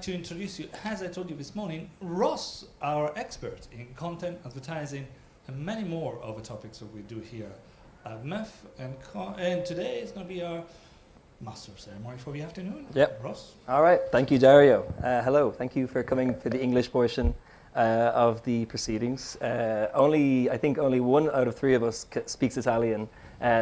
to introduce you, as I told you this morning, Ross, our expert in content, advertising, and many more of the topics that we do here at MEF. And today is going to be our master of ceremony for the afternoon. Yep. Ross. All right. Thank you, Dario. Hello. Thank you for coming for the English portion of the proceedings. I think only 1 out of 3 of us speaks Italian.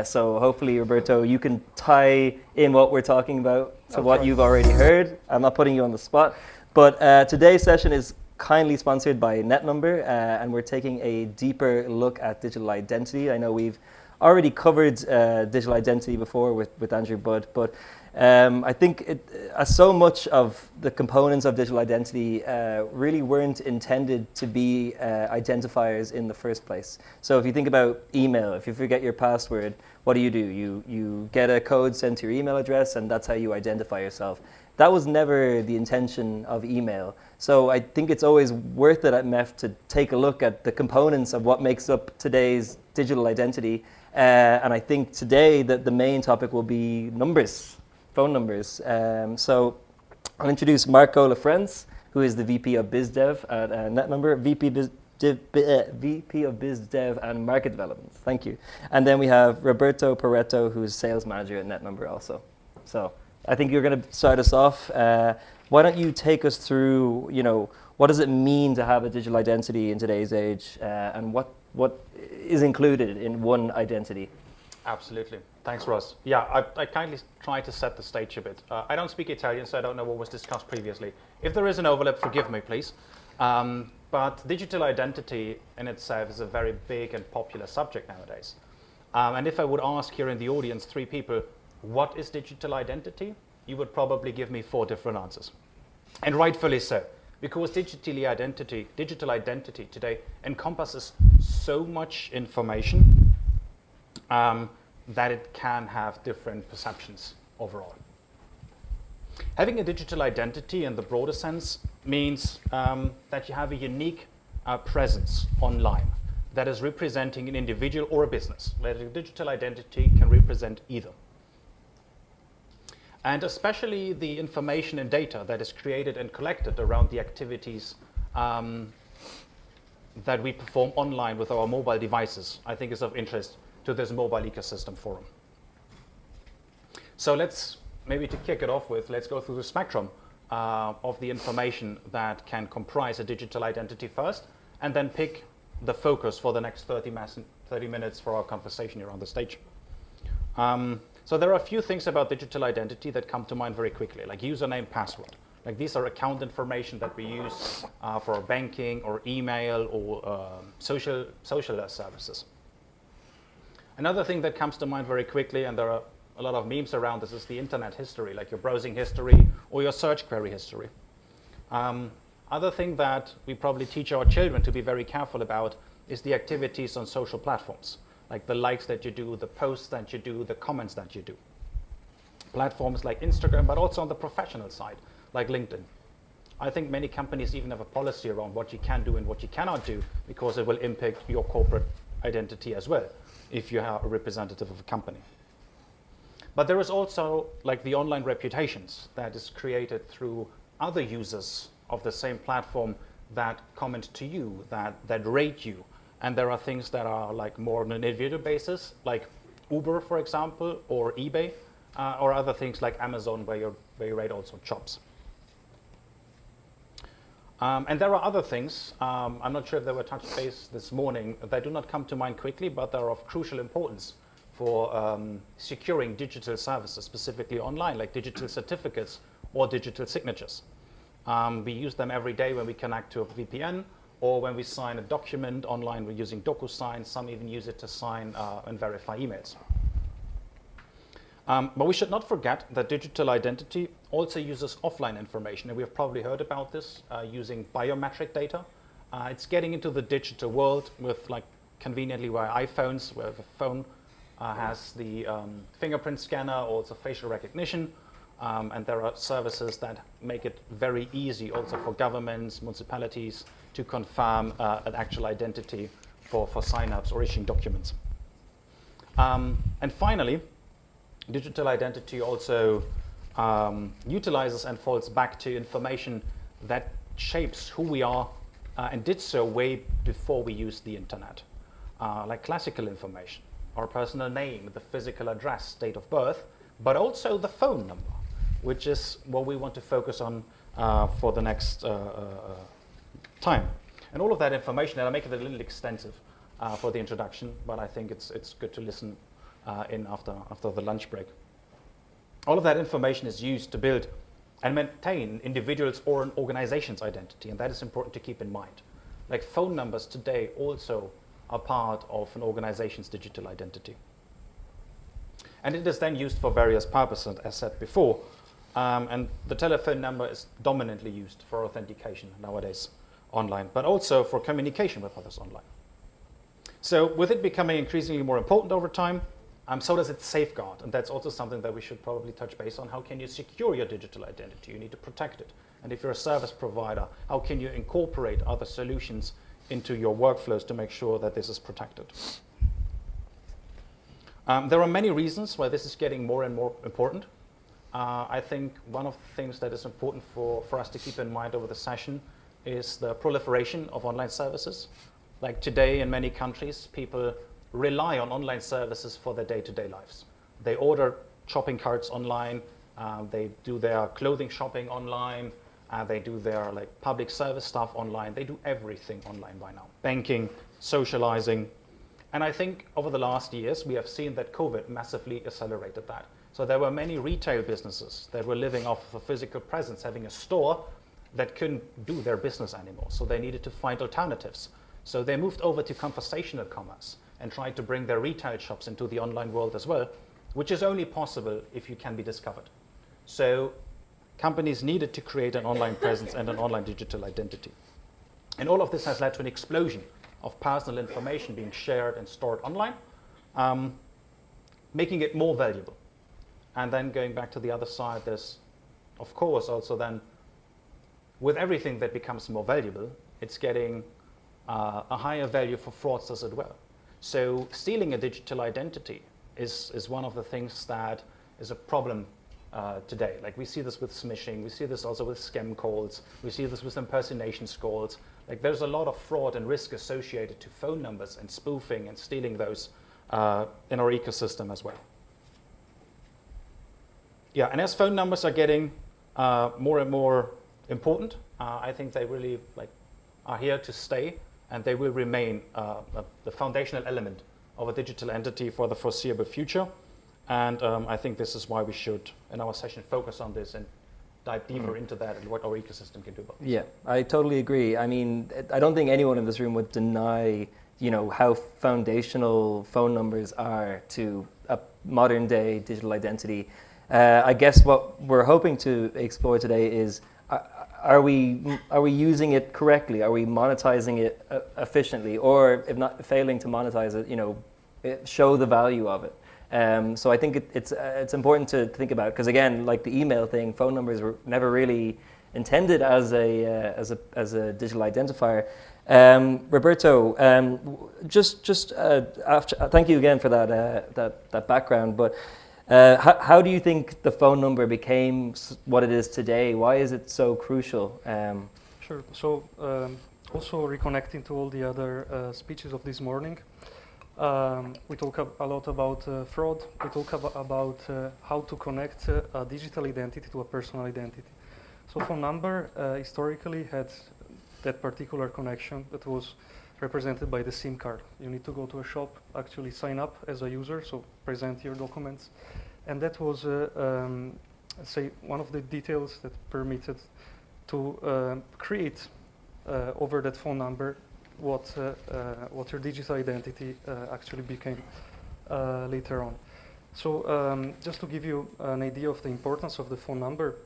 So hopefully, Roberto, you can tie in what we're talking about to what you've already heard. I'm not putting you on the spot. But today's session is kindly sponsored by netnumber, and we're taking a deeper look at digital identity. I know we've already covered digital identity before with Andrew Budd, but I think so much of the components of digital identity really weren't intended to be identifiers in the first place. So if you think about email, if you forget your password, what do? You get a code sent to your email address, and that's how you identify yourself. That was never the intention of email. So I think it's always worth it at MEF to take a look at the components of what makes up today's digital identity. And I think today that the main topic will be numbers, phone numbers. So I'll introduce Marco Lafrentz, who is the VP of Biz Dev at netnumber, VP of Biz Dev and Market Development. Thank you. And then we have Roberto Peretto, who's Sales Manager at netnumber also. So I think you're going to start us off. Why don't you take us through, what does it mean to have a digital identity in today's age, and what is included in one identity? Absolutely. Thanks, Ross. Yeah, I kindly try to set the stage a bit. I don't speak Italian, so I don't know what was discussed previously. If there is an overlap, forgive me, please. But digital identity in itself is a very big and popular subject nowadays. And if I would ask here in the audience 3 people, what is digital identity? You would probably give me 4 different answers. And rightfully so. Because digital identity today encompasses so much information that it can have different perceptions overall. Having a digital identity in the broader sense means that you have a unique presence online that is representing an individual or a business. Where a digital identity can represent either. And especially the information and data that is created and collected around the activities that we perform online with our mobile devices, I think is of interest to this mobile ecosystem forum. So let's, maybe to kick it off with, let's go through the spectrum of the information that can comprise a digital identity first, and then pick the focus for the next 30 minutes for our conversation here on the stage. So there are a few things about digital identity that come to mind very quickly, like username, password. Like these are account information that we use for our banking or email or social services. Another thing that comes to mind very quickly, and there are a lot of memes around this, is the internet history, like your browsing history or your search query history. Other thing that we probably teach our children to be very careful about is the activities on social platforms. Like the likes that you do, the posts that you do, the comments that you do. Platforms like Instagram, but also on the professional side, like LinkedIn. I think many companies even have a policy around what you can do and what you cannot do, because it will impact your corporate identity as well, if you are a representative of a company. But there is also like the online reputations that is created through other users of the same platform that comment to you, that rate you. And there are things that are like more on an individual basis, like Uber, for example, or eBay, or other things like Amazon, where you rate also jobs. And there are other things, I'm not sure if they were touched base this morning, they do not come to mind quickly, but they're of crucial importance for securing digital services, specifically online, like digital certificates or digital signatures. We use them every day when we connect to a VPN, or when we sign a document online, we're using DocuSign. Some even use it to sign and verify emails. But we should not forget that digital identity also uses offline information. And we have probably heard about this using biometric data. It's getting into the digital world with, like, conveniently via iPhones, where the phone has the fingerprint scanner, also facial recognition. And there are services that make it very easy also for governments, municipalities, to confirm an actual identity for sign-ups or issuing documents. And finally, digital identity also utilizes and falls back to information that shapes who we are and did so way before we used the internet. Like classical information, our personal name, the physical address, date of birth, but also the phone number, which is what we want to focus on for the next time. And all of that information, and I'll make it a little extensive for the introduction, but I think it's good to listen in after the lunch break. All of that information is used to build and maintain individuals' or an organization's identity, and that is important to keep in mind. Like phone numbers today also are part of an organization's digital identity. And it is then used for various purposes, as said before, and the telephone number is dominantly used for authentication nowadays online, but also for communication with others online. So with it becoming increasingly more important over time, so does it safeguard, and that's also something that we should probably touch base on. How can you secure your digital identity? You need to protect it. And if you're a service provider, how can you incorporate other solutions into your workflows to make sure that this is protected? There are many reasons why this is getting more and more important. I think one of the things that is important for us to keep in mind over the session is the proliferation of online services. Like today in many countries, people rely on online services for their day-to-day lives. They order shopping carts online, they do their clothing shopping online, they do their public service stuff online. They do everything online by now. Banking, socializing. And I think over the last years, we have seen that COVID massively accelerated that. So there were many retail businesses that were living off of a physical presence, having a store that couldn't do their business anymore. So they needed to find alternatives. So they moved over to conversational commerce and tried to bring their retail shops into the online world as well, which is only possible if you can be discovered. So companies needed to create an online presence and an online digital identity. And all of this has led to an explosion of personal information being shared and stored online, making it more valuable. And then going back to the other side, there's, of course, also then, with everything that becomes more valuable, it's getting a higher value for fraudsters as well. So stealing a digital identity is one of the things that is a problem today. Like we see this with smishing, we see this also with scam calls, we see this with impersonation calls. Like there's a lot of fraud and risk associated to phone numbers and spoofing and stealing those in our ecosystem as well. Yeah, and as phone numbers are getting more and more important, I think they really are here to stay, and they will remain the foundational element of a digital entity for the foreseeable future. And I think this is why we should, in our session, focus on this and dive deeper into that and what our ecosystem can do about this. Yeah, I totally agree. I mean, I don't think anyone in this room would deny, how foundational phone numbers are to a modern day digital identity. I guess what we're hoping to explore today is, are we using it correctly? Are we monetizing it efficiently? Or if not failing to monetize it, show the value of it. So I think it's important to think about, because again, like the email thing, phone numbers were never really intended as a digital identifier. Roberto, thank you again for that background. But how do you think the phone number became what it is today? Why is it so crucial? Sure. So also reconnecting to all the other speeches of this morning. We talk a lot about fraud. We talk about how to connect a digital identity to a personal identity. So phone number historically had that particular connection that was represented by the SIM card. You need to go to a shop, actually sign up as a user, so present your documents. And that was, say, one of the details that permitted to create over that phone number what your digital identity actually became later on. So just to give you an idea of the importance of the phone number,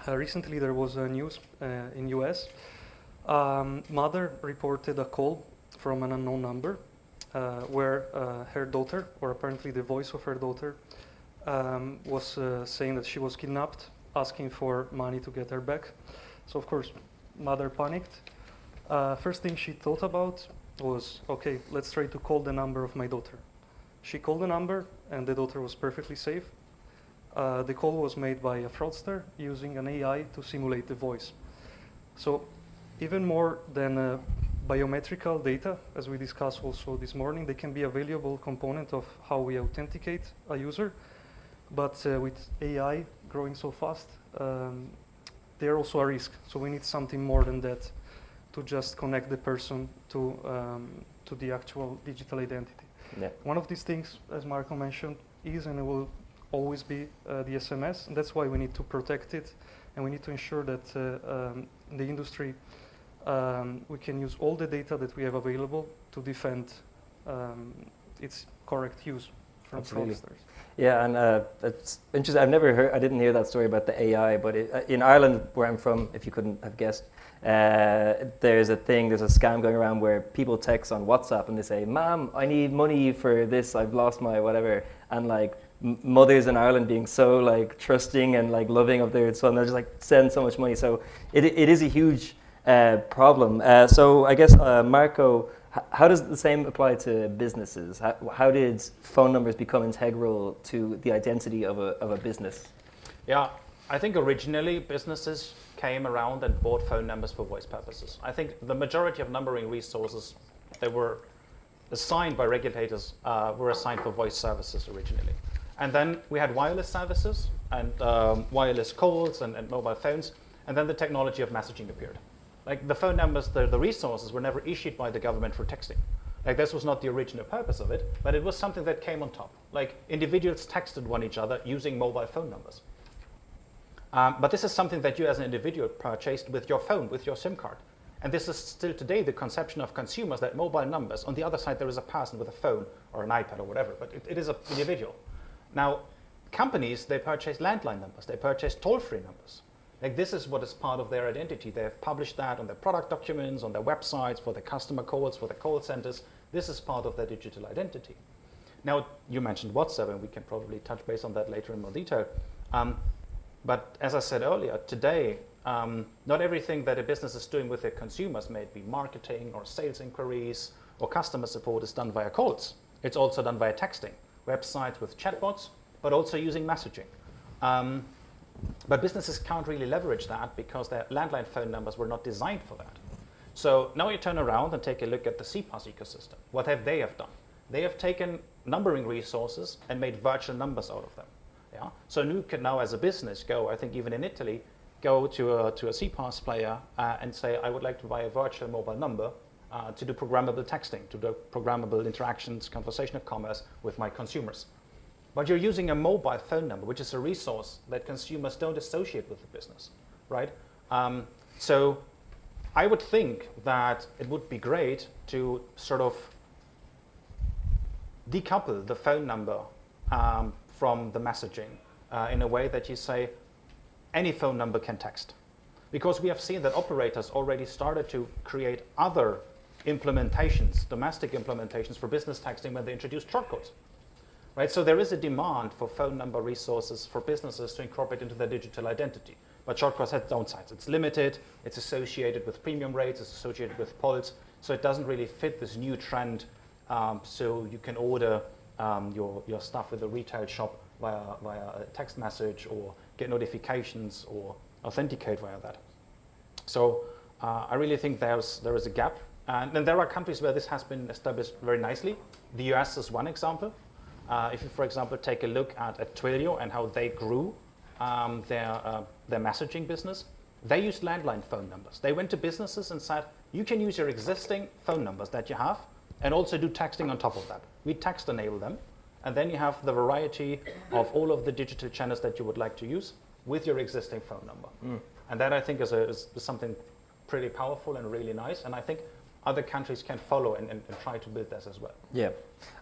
recently there was a news in US. Mother reported a call from an unknown number where her daughter, or apparently the voice of her daughter, was saying that she was kidnapped, asking for money to get her back. So of course, mother panicked. First thing she thought about was, okay, let's try to call the number of my daughter. She called the number and the daughter was perfectly safe. the call was made by a fraudster using an AI to simulate the voice. So even more than biometrical data, as we discussed also this morning, they can be a valuable component of how we authenticate a user. But with AI growing so fast, they're also a risk. So we need something more than that to just connect the person to the actual digital identity. Yeah. One of these things, as Marco mentioned, is and will always be the SMS, and that's why we need to protect it, and we need to ensure that in the industry we can use all the data that we have available to defend its correct use from Absolutely. fraudsters. Yeah, and it's interesting. I didn't hear that story about the AI, but in Ireland, where I'm from, if you couldn't have guessed, there's a scam going around where people text on WhatsApp and they say, "Mom, I need money for this. I've lost my whatever," and like mothers in Ireland being so like trusting and like loving of their son, they'll just like send so much money. So it is a huge problem. So I guess Marco, how does the same apply to businesses? How did phone numbers become integral to the identity of a business? Yeah, I think originally businesses came around and bought phone numbers for voice purposes. I think the majority of numbering resources that were assigned by regulators were assigned for voice services originally. And then we had wireless services and wireless calls and mobile phones, and then the technology of messaging appeared. Like the phone numbers, the resources were never issued by the government for texting. Like this was not the original purpose of it, but it was something that came on top. Like individuals texted one each other using mobile phone numbers. But this is something that you as an individual purchased with your phone, with your SIM card. And this is still today the conception of consumers, that mobile numbers, on the other side there is a person with a phone or an iPad or whatever, but it is an individual. Now, companies, they purchase landline numbers, they purchase toll-free numbers. Like this is what is part of their identity. They have published that on their product documents, on their websites, for their customer calls, for their call centers. This is part of their digital identity. Now, you mentioned WhatsApp, and we can probably touch base on that later in more detail. But as I said earlier, today, not everything that a business is doing with their consumers, may it be marketing or sales inquiries or customer support, is done via calls. It's also done via texting, websites with chatbots, but also using messaging. But businesses can't really leverage that because their landline phone numbers were not designed for that. So now you turn around and take a look at the CPaaS ecosystem. What have they done? They have taken numbering resources and made virtual numbers out of them. Yeah? So you can now, as a business, go, I think even in Italy, go to a CPaaS player and say, I would like to buy a virtual mobile number to do programmable texting, to do programmable interactions, conversational commerce with my consumers. But you're using a mobile phone number, which is a resource that consumers don't associate with the business, right? So I would think that it would be great to sort of decouple the phone number from the messaging in a way that you say any phone number can text. Because we have seen that operators already started to create other implementations, domestic implementations for business texting when they introduced shortcodes. Right, so there is a demand for phone number resources for businesses to incorporate into their digital identity. But shortcodes have downsides. It's limited, it's associated with premium rates, it's associated with polls, so it doesn't really fit this new trend. So you can order your stuff with a retail shop via a text message, or get notifications, or authenticate via that. So I really think there is a gap. And then there are countries where this has been established very nicely. The US is one example. If you, for example, take a look at Twilio and how they grew their messaging business, they used landline phone numbers. They went to businesses and said, you can use your existing phone numbers that you have and also do texting on top of that. We text enable them, and then you have the variety of all of the digital channels that you would like to use with your existing phone number. And that, I think, is something pretty powerful and really nice, and I think other countries can follow and try to build this as well. Yeah,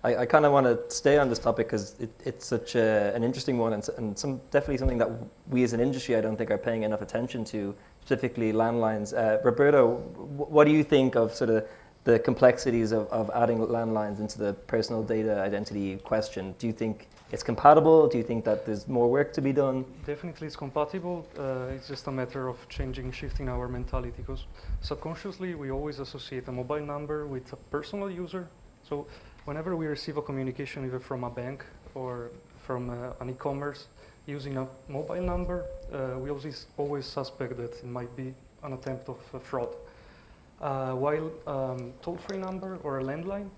I kind of want to stay on this topic because it's such an interesting one, and definitely something that we as an industry I don't think are paying enough attention to, specifically landlines. Roberto, what do you think of sort of the complexities of adding landlines into the personal data identity question? Do you think it's compatible? Do you think that there's more work to be done? Definitely it's compatible. It's just a matter of shifting our mentality, because subconsciously we always associate a mobile number with a personal user. So whenever we receive a communication either from a bank or from an e-commerce, using a mobile number, we always suspect that it might be an attempt of fraud. While toll-free number or a landline,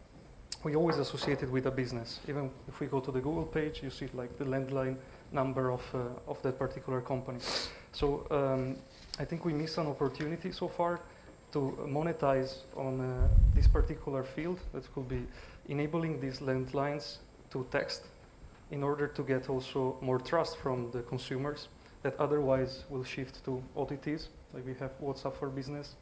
we always associate it with a business. Even if we go to the Google page, you see like the landline number of that particular company. So I think we miss an opportunity so far to monetize on this particular field. That could be enabling these landlines to text in order to get also more trust from the consumers that otherwise will shift to OTTs, like we have WhatsApp for Business.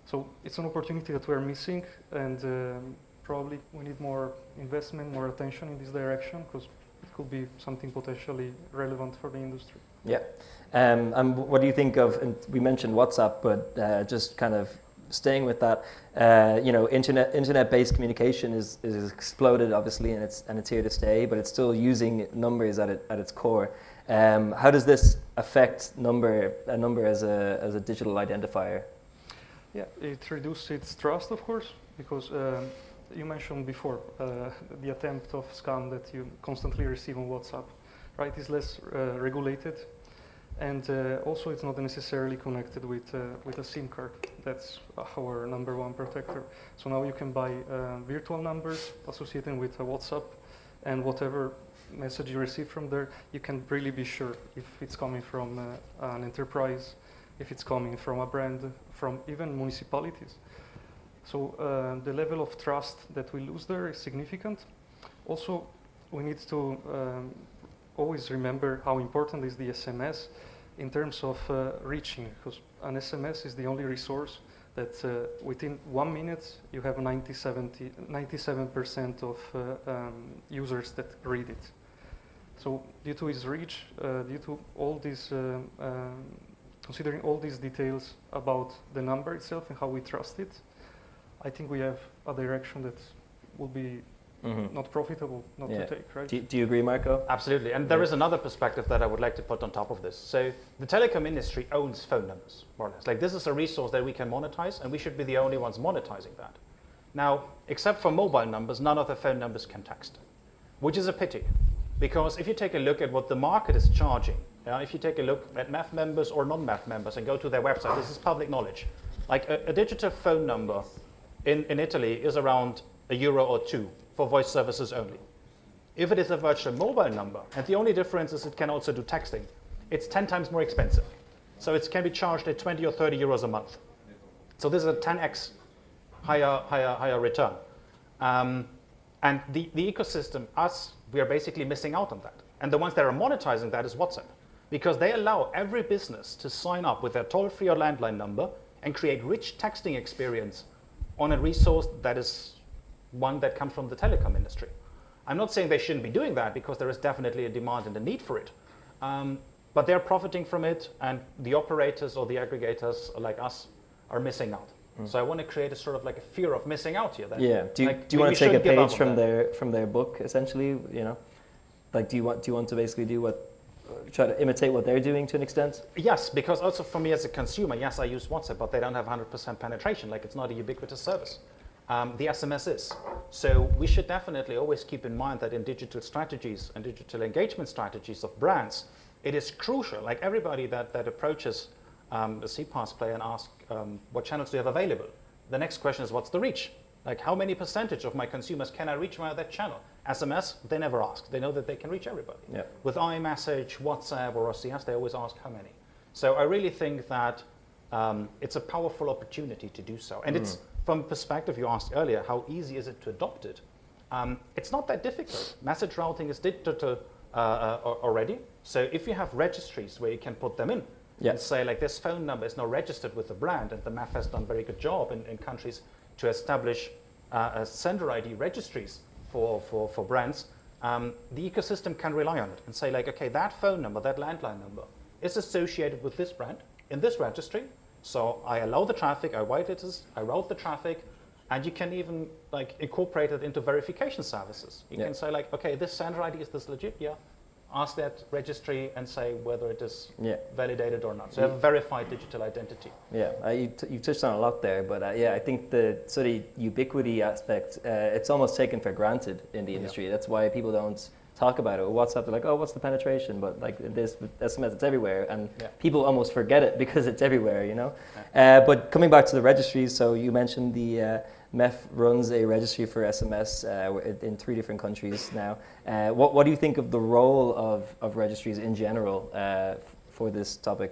So it's an opportunity that we're missing, and probably we need more investment, more attention in this direction, because it could be something potentially relevant for the industry. Yeah. And what do you think of, and we mentioned WhatsApp, but just kind of staying with that, internet-based communication is exploded, obviously, and it's here to stay, but it's still using numbers at its core. How does this affect a number as a digital identifier? Yeah, it reduces its trust, of course, because you mentioned before the attempt of scam that you constantly receive on WhatsApp, right? Is less regulated, and also it's not necessarily connected with a SIM card. That's our number one protector. So now you can buy virtual numbers associated with WhatsApp, and whatever message you receive from there, you can really be sure if it's coming from an enterprise, if it's coming from a brand, from even municipalities. So the level of trust that we lose there is significant. Also, we need to always remember how important is the SMS in terms of reaching, because an SMS is the only resource that within 1 minute you have 97% of users that read it. So due to its reach, due to all these, considering all these details about the number itself and how we trust it, I think we have a direction that will be not profitable not to take, right? Do you agree, Marco? Absolutely. And there is another perspective that I would like to put on top of this. So the telecom industry owns phone numbers, more or less. Like, this is a resource that we can monetize, and we should be the only ones monetizing that. Now, except for mobile numbers, none of the phone numbers can text, which is a pity. Because if you take a look at what the market is charging, if you take a look at MEF members or non-MEF members and go to their website, this is public knowledge. Like a digital phone number in Italy is around €1 or 2 for voice services only. If it is a virtual mobile number, and the only difference is it can also do texting, it's 10 times more expensive. So it can be charged at 20 or 30 euros a month. So this is a 10x higher return. And the ecosystem, we are basically missing out on that. And the ones that are monetizing that is WhatsApp, because they allow every business to sign up with their toll-free or landline number and create rich texting experience on a resource that is one that comes from the telecom industry. I'm not saying they shouldn't be doing that, because there is definitely a demand and a need for it. But they're profiting from it, and the operators or the aggregators like us are missing out. So I want to create a sort of like a fear of missing out here. That, yeah. Do you want to take a page from their book, essentially? You know, like do you want to basically try to imitate what they're doing to an extent? Yes, because also for me as a consumer, yes, I use WhatsApp, but they don't have 100% penetration. Like, it's not a ubiquitous service. The SMS is. So we should definitely always keep in mind that in digital strategies and digital engagement strategies of brands, it is crucial. Like, everybody that approaches a CPaaS player and asks, what channels do you have available? The next question is, what's the reach? Like, how many percentage of my consumers can I reach via that channel? SMS, they never ask. They know that they can reach everybody. Yeah. With iMessage, WhatsApp, or OCS, they always ask how many. So I really think that it's a powerful opportunity to do so. And it's, from perspective you asked earlier, how easy is it to adopt it? It's not that difficult. Message routing is digital already. So if you have registries where you can put them in, and say, like, this phone number is now registered with the brand, and the MEF has done a very good job in countries to establish sender ID registries for brands, the ecosystem can rely on it and say, like, okay, that phone number, that landline number is associated with this brand in this registry. So I allow the traffic, I route the traffic, and you can even like incorporate it into verification services. You can say, like, okay, this sender ID, is this legit? Yeah. Ask that registry and say whether it is validated or not. So you have a verified digital identity. Yeah, you touched on a lot there, but I think the sort of ubiquity aspect, it's almost taken for granted in the industry. That's why people don't talk about it. With WhatsApp, they're like, oh, what's the penetration? But like this with SMS, it's everywhere, and Yeah. people almost forget it because it's everywhere, you know. But coming back to the registries, so you mentioned the MEF runs a registry for SMS in 3 different countries now. What do you think of the role of registries in general for this topic?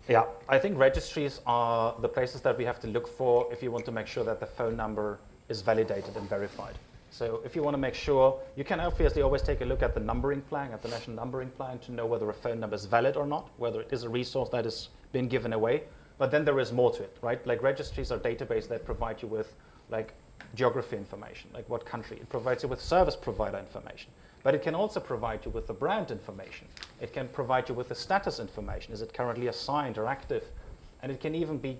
Yeah, I think registries are the places that we have to look for if you want to make sure that the phone number is validated and verified. So if you want to make sure, you can obviously always take a look at the numbering plan, at the national numbering plan, to know whether a phone number is valid or not, whether it is a resource that has been given away. But then there is more to it, right? Like registries are databases that provide you with like geography information, like what country. It provides you with service provider information. But it can also provide you with the brand information. It can provide you with the status information. Is it currently assigned or active? And it can even be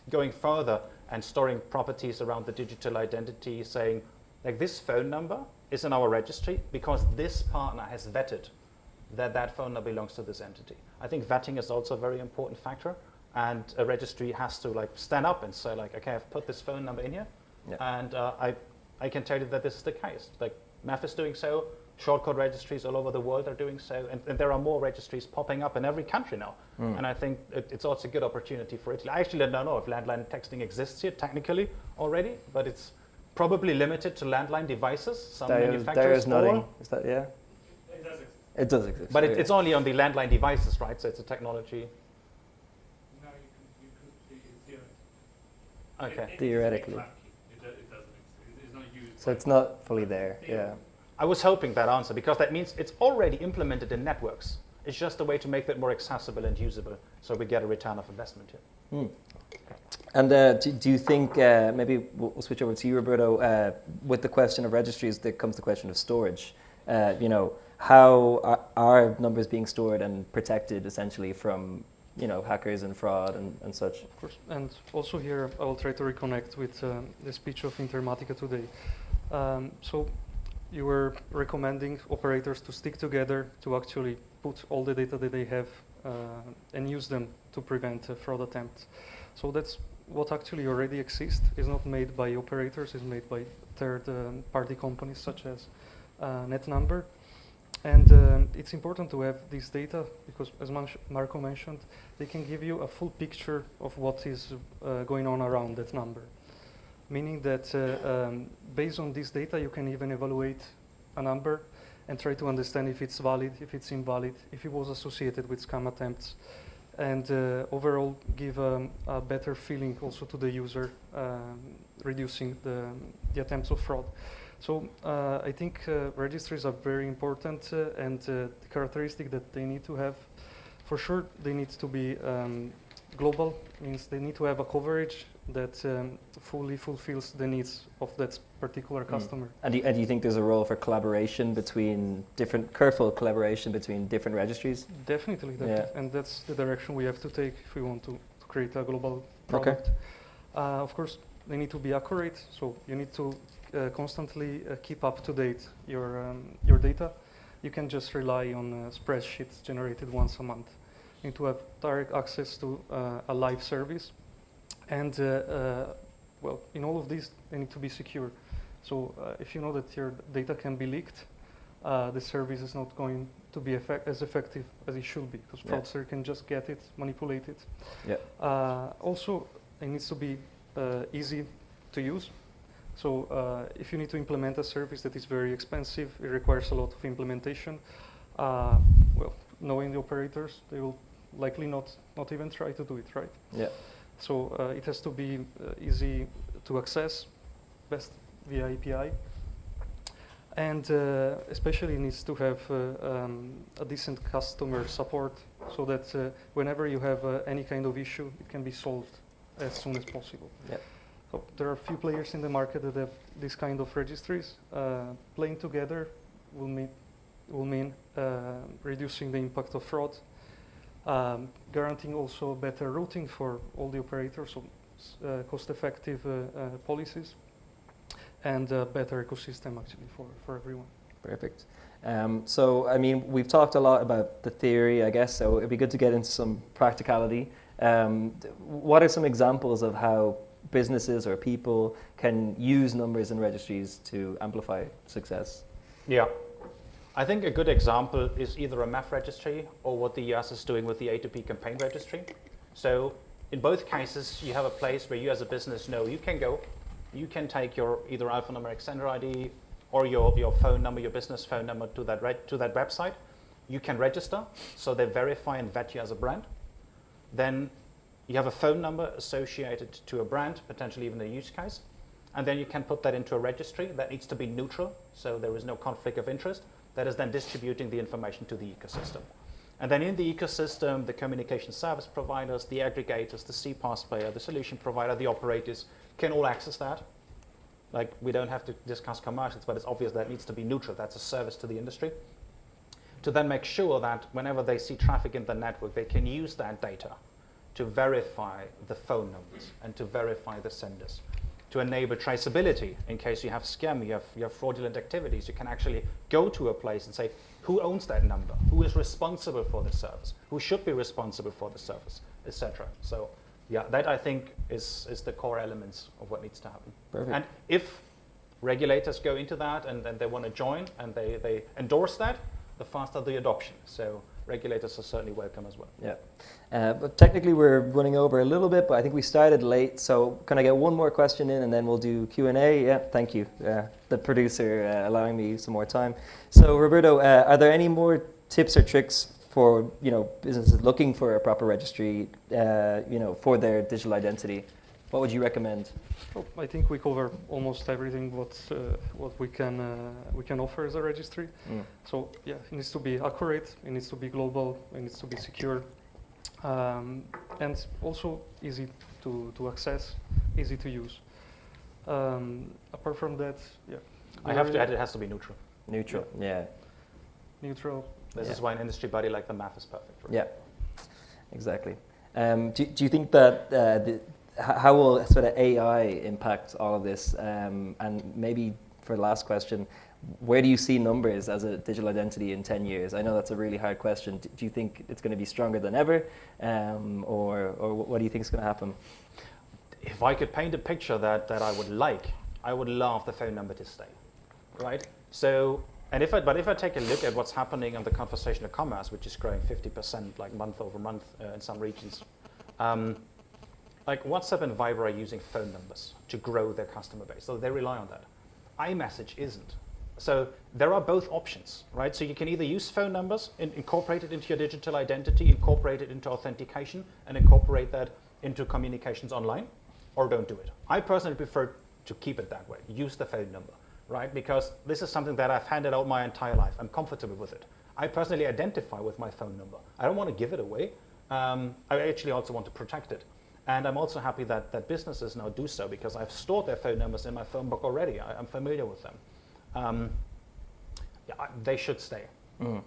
going further and storing properties around the digital identity, saying, like, this phone number is in our registry because this partner has vetted that that phone number belongs to this entity. I think vetting is also a very important factor. And a registry has to like stand up and say, like, okay, I've put this phone number in here. Yeah. And I can tell you that this is the case. Like MEF is doing so, shortcode registries all over the world are doing so, and there are more registries popping up in every country now. And I think it's also a good opportunity for Italy. I actually don't know if landline texting exists here technically already, but it's probably limited to landline devices. Some manufacturers. There is nothing. Is that, yeah? It does exist. It does exist. But okay. it's only on the landline devices, right? So it's a technology. No, you could see it. Okay. Theoretically. It doesn't exist. It's not used. So it's not fully there, yeah. I was hoping that answer, because that means it's already implemented in networks. It's just a way to make that more accessible and usable, so we get a return of investment here. And do you think, maybe we'll switch over to you, Roberto, with the question of registries, there comes the question of storage. You know, how are numbers being stored and protected essentially from, you know, hackers and fraud and such? Of course, and also here I will try to reconnect with the speech of Intermatica today. So you were recommending operators to stick together to actually put all the data that they have and use them to prevent fraud attempts. So that's what actually already exists. Is not made by operators, is made by third-party companies such as NetNumber. And it's important to have this data because, as Marco mentioned, they can give you a full picture of what is going on around that number. Meaning that based on this data, you can even evaluate a number and try to understand if it's valid, if it's invalid, if it was associated with scam attempts, and overall give a better feeling also to the user, reducing the attempts of fraud. So I think registries are very important, and the characteristic that they need to have, for sure, they need to be global, means they need to have a coverage that fully fulfills the needs of that particular customer. And do you think there's a role for collaboration between careful collaboration between different registries? Definitely, and that's the direction we have to take if we want to create a global Okay. product. Of course, they need to be accurate, so you need to constantly keep up to date your data. You can just rely on spreadsheets generated once a month. You need to have direct access to a live service. And well, in all of these, they need to be secure. So if you know that your data can be leaked, the service is not going to be as effective as it should be, because fraudster can just get it, manipulate it. Yeah. Also, it needs to be easy to use. So if you need to implement a service that is very expensive, it requires a lot of implementation. Well, knowing the operators, they will likely not even try to do it, right? Yeah. So it has to be easy to access, best via API, and especially needs to have a decent customer support, so that whenever you have any kind of issue, it can be solved as soon as possible. Yeah. So there are a few players in the market that have this kind of registries. Playing together will mean reducing the impact of fraud, guaranteeing also better routing for all the operators, so cost-effective policies, and a better ecosystem actually for everyone. Perfect. So, I mean, we've talked a lot about the theory, I guess, so it'd be good to get into some practicality. What are some examples of how businesses or people can use numbers and registries to amplify success? Yeah. I think a good example is either a MEF registry or what the US is doing with the A2P campaign registry. So in both cases, you have a place where you as a business know you can go, you can take your either alphanumeric sender ID or your phone number, your business phone number to that website. You can register, so they verify and vet you as a brand. Then you have a phone number associated to a brand, potentially even a use case. And then you can put that into a registry that needs to be neutral, so there is no conflict of interest. That is then distributing the information to the ecosystem. And then in the ecosystem, the communication service providers, the aggregators, the CPaaS player, the solution provider, the operators can all access that. Like, we don't have to discuss commercials, but it's obvious that it needs to be neutral. That's a service to the industry. To then make sure that whenever they see traffic in the network, they can use that data to verify the phone numbers and to verify the senders, to enable traceability in case you have scam, you have fraudulent activities. You can actually go to a place and say, who owns that number? Who is responsible for the service? Who should be responsible for the service, etc. So yeah, that I think is the core elements of what needs to happen. Perfect. And if regulators go into that and they want to join and they endorse that, the faster the adoption. So regulators are certainly welcome as well. Yeah, but technically we're running over a little bit, but I think we started late. So can I get one more question in and then we'll do Q&A? Yeah, thank you. The producer allowing me some more time. So Roberto, are there any more tips or tricks for businesses looking for a proper registry, for their digital identity? What would you recommend? Oh, I think we cover almost everything what we can offer as a registry. So yeah, it needs to be accurate, it needs to be global, it needs to be secure, and also easy to access, easy to use. Apart from that, yeah. I have to add, it has to be neutral. Neutral, yeah. Neutral. This is why an industry body like the MAF is perfect. Right? Yeah, exactly. Do you think that how will sort of AI impact all of this? And maybe for the last question, where do you see numbers as a digital identity in 10 years? I know that's a really hard question. Do you think it's going to be stronger than ever? Or what do you think is going to happen? If I could paint a picture that I would like, I would love the phone number to stay, right? So, if I take a look at what's happening on the conversational commerce, which is growing 50% like month over month in some regions, like WhatsApp and Viber are using phone numbers to grow their customer base, so they rely on that. iMessage isn't. So there are both options, right? So you can either use phone numbers, incorporate it into your digital identity, incorporate it into authentication, and incorporate that into communications online, or don't do it. I personally prefer to keep it that way, use the phone number, right? Because this is something that I've handed out my entire life. I'm comfortable with it. I personally identify with my phone number. I don't want to give it away. I actually also want to protect it. And I'm also happy that businesses now do so because I've stored their phone numbers in my phone book already. I'm familiar with them. They should stay.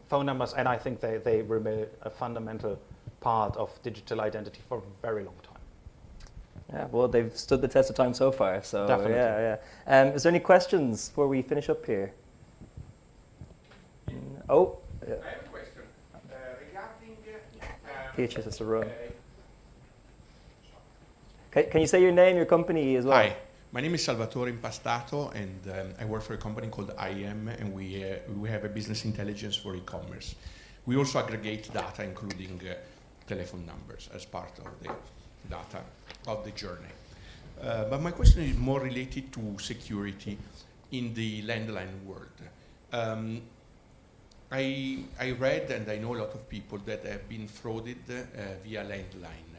Phone numbers, and I think they remain a fundamental part of digital identity for a very long time. Yeah, well, they've stood the test of time so far. So Definitely. Yeah. Is there any questions before we finish up here? Oh. Yeah. I have a question regarding. Peaches has to run. Can you say your name, your company as well? Hi, my name is Salvatore Impastato, and I work for a company called IM, and we have a business intelligence for e-commerce. We also aggregate data, including telephone numbers, as part of the data of the journey. But my question is more related to security in the landline world. I read, and I know a lot of people that have been frauded via landline.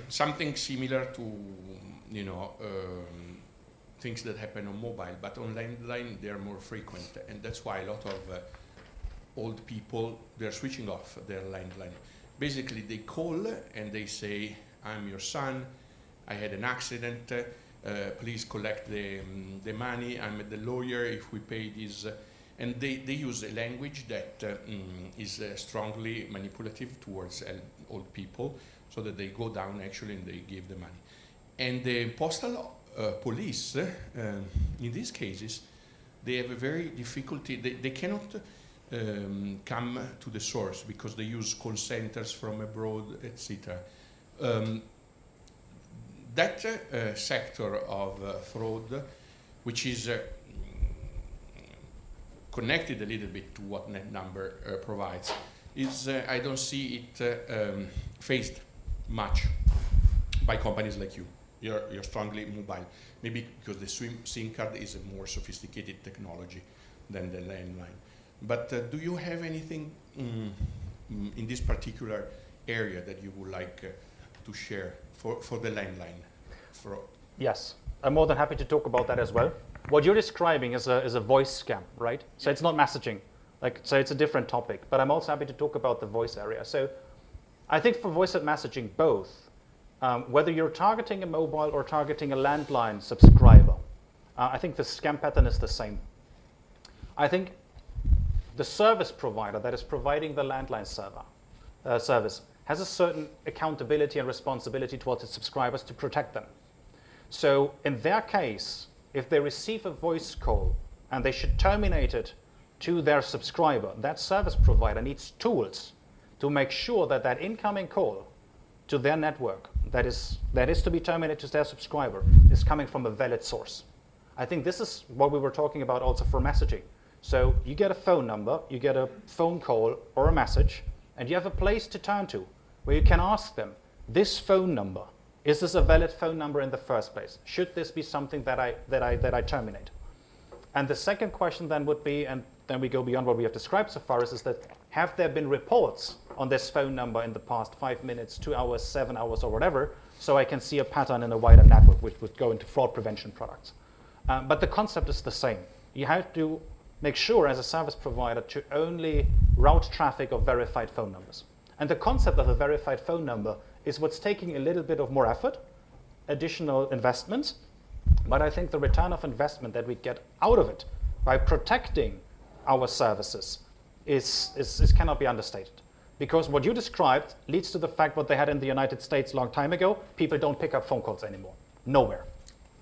Something similar to, things that happen on mobile, but on landline they are more frequent, and that's why a lot of old people, they're switching off their landline. Basically, they call and they say, "I'm your son. I had an accident. Please collect the money. I'm the lawyer. If we pay this," and they use a language that is strongly manipulative towards old people, so that they go down actually and they give the money. And the postal police, in these cases, they have a very difficulty. They cannot come to the source because they use call centers from abroad, etc. That sector of fraud, which is connected a little bit to what netnumber provides, is I don't see it faced much by companies like you. You're strongly mobile, maybe because the SIM card is a more sophisticated technology than the landline. But do you have anything in this particular area that you would like to share for the landline? Yes, I'm more than happy to talk about that as well. What you're describing is a voice scam, right? So it's not messaging. So it's a different topic, but I'm also happy to talk about the voice area. So I think for voice and messaging, both, whether you're targeting a mobile or targeting a landline subscriber, I think the scam pattern is the same. I think the service provider that is providing the landline service has a certain accountability and responsibility towards its subscribers to protect them. So in their case, if they receive a voice call and they should terminate it to their subscriber, that service provider needs tools to make sure that that incoming call to their network that is to be terminated to their subscriber is coming from a valid source. I think this is what we were talking about also for messaging. So you get a phone number, you get a phone call or a message, and you have a place to turn to where you can ask them, this phone number, is this a valid phone number in the first place? Should this be something that I terminate? And the second question then would be, and then we go beyond what we have described so far, is that have there been reports on this phone number in the past 5 minutes, 2 hours, 7 hours, or whatever, so I can see a pattern in a wider network, which would go into fraud prevention products. But the concept is the same. You have to make sure as a service provider to only route traffic of verified phone numbers. And the concept of a verified phone number is what's taking a little bit of more effort, additional investments, but I think the return of investment that we get out of it by protecting our services cannot be understated. Because what you described leads to the fact what they had in the United States a long time ago, people don't pick up phone calls anymore, nowhere.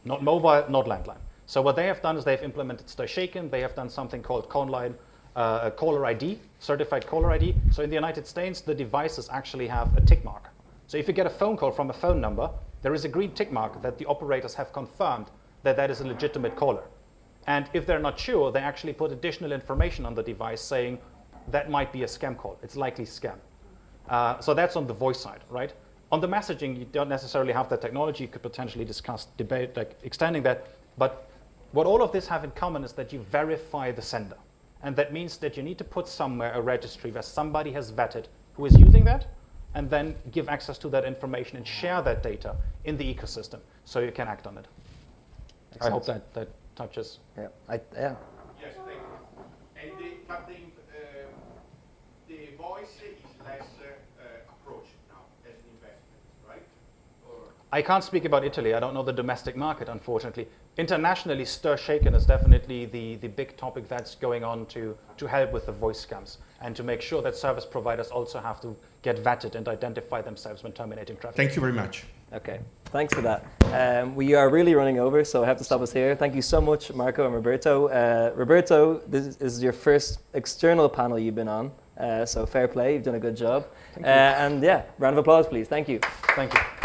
Not mobile, not landline. So what they have done is they've implemented Stay Shaken, they have done something called caller ID, certified caller ID. So in the United States, the devices actually have a tick mark. So if you get a phone call from a phone number, there is a green tick mark that the operators have confirmed that that is a legitimate caller. And if they're not sure, they actually put additional information on the device saying that might be a scam call. It's likely scam. So that's on the voice side, right? On the messaging, you don't necessarily have that technology. You could potentially debate like extending that. But what all of this have in common is that you verify the sender. And that means that you need to put somewhere a registry where somebody has vetted who is using that, and then give access to that information and share that data in the ecosystem so you can act on it. I hope that touches. Yeah. Yes, thank you. And the voice is less approached now as an investment, right? I can't speak about Italy. I don't know the domestic market, unfortunately. Internationally, Stir Shaken is definitely the big topic that's going on to help with the voice scams and to make sure that service providers also have to get vetted and identify themselves when terminating traffic. Thank you very much. Okay, thanks for that. We are really running over, so I have to stop us here. Thank you so much, Marco and Roberto. Roberto, this is your first external panel you've been on, so fair play, you've done a good job. And yeah, round of applause, please. Thank you. Thank you.